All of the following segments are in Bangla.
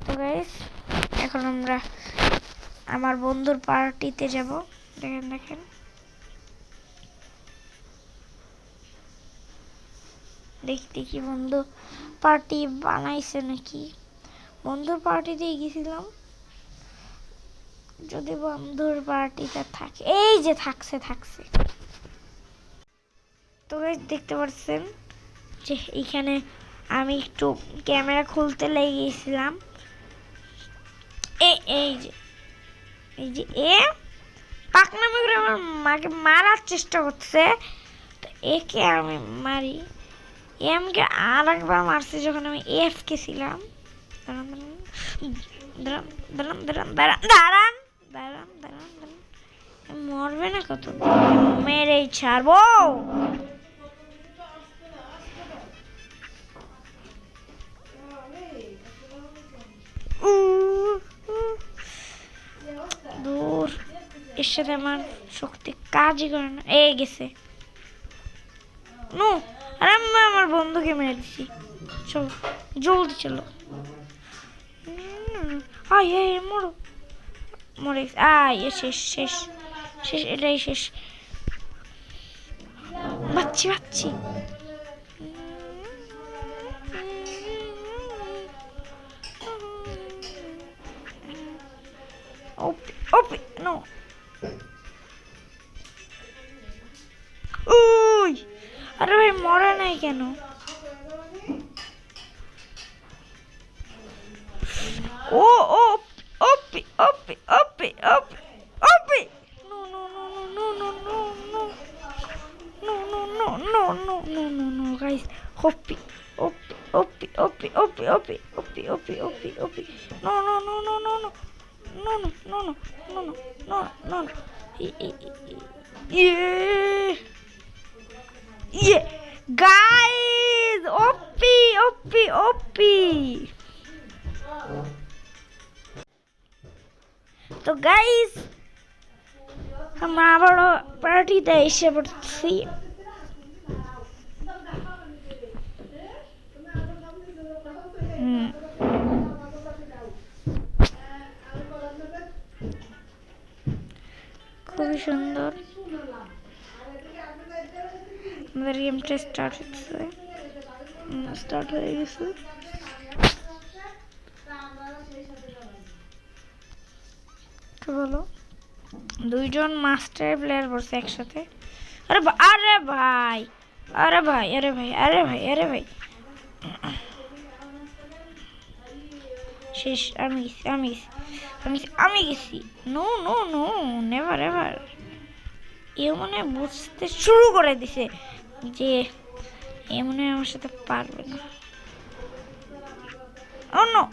তো গাইস এখন আমরা আমার বন্ধুর পার্টিতে যাব। দেখেন দেখেন দেখি বন্ধু পার্টি বানাইছে নাকি। বন্ধুর পার্টিতে গেছিলাম, যদি বন্ধুর পার্টিতে থাকে, এই যে থাকছে। তো গাইস দেখতে পাচ্ছেন যে এইখানে আমি একটু ক্যামেরা খুলতে লেগেছিলাম। এই যে এ পাকনামি করে আমার মাকে মারার চেষ্টা করছে, তো একে আমি মারি। এমকে আর একবার মারছে যখন আমি এফ কে ছিলাম। দাঁড়ান, মরবে না কত, মেরেই ছাড়বো। দূর, এর সাথে আমার শক্তি কাজই করে না। এই গেছে নো, আরে আমার বন্ধুকে মেরে দিছি। চলো জলদি চলো। মরো, মরে শেষ, এটাই শেষ। বাচ্চি ওপি নো। উই, আরে ভাই মরে নাই কেন? ও ওপি নো গাইস, ওপি নো গাইস, ওপি। তো গাইস আমরা আবারও পার্টিতে এসে পড়ছি। খুবই সুন্দর আমাদের গেমটা স্টার্ট হয়ে গেছে। বলো, দুইজন মাস্টার প্লেয়ার পড়ছে একসাথে। আরে ভাই শেষ। আমি গেছি। No never ever. এ মনে বুঝতে শুরু করে দিছে যে এ মনে আমার সাথে পারবে না। ও নো,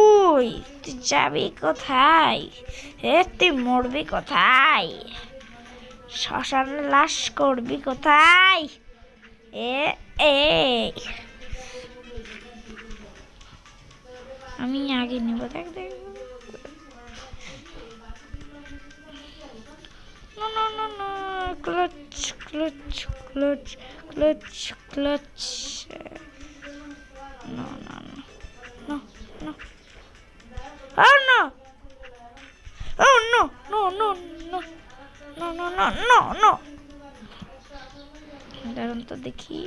ওই তুই যাবি কোথায়? তুই মরবি কোথায়? শ্মশান লাশ করবি কোথায়? আমি আগে নিব। দেখ ক্লাচ no দাঁড়ান তো দেখি।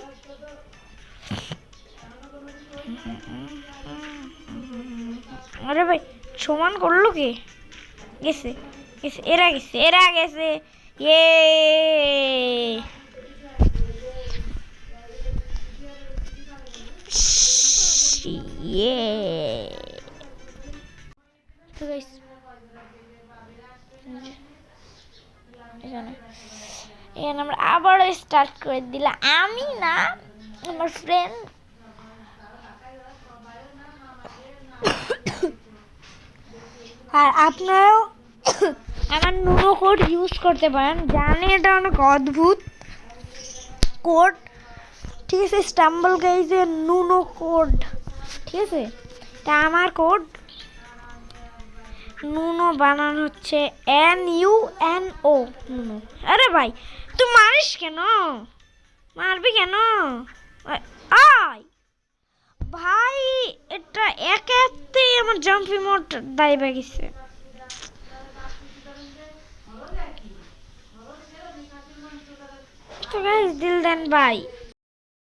আরে ভাই সমান করলো কে? গেছে এরা গেছে ইয়ে। এখানে আমরা আবারও স্টার্ট করে দিলাম। আমি না, আমার ফ্রেন্ড। আর আপনারাও আমার নুনো কোড ইউজ করতে পারেন। জানি এটা অনেক অদ্ভুত কোড, ঠিক আছে? স্টাম্বল গাইজের নুনো কোড, ঠিক আছে? তা আমার কোড নুনো বানানো হচ্ছে NUNO নুনো। আরে ভাই তুই মারিস কেন? মারবি কেন? আয় ভাই, এটা একাতে আমার জাম্প ইমোট দাইবা গেছে। তো গাইস দিল দেন ভাই।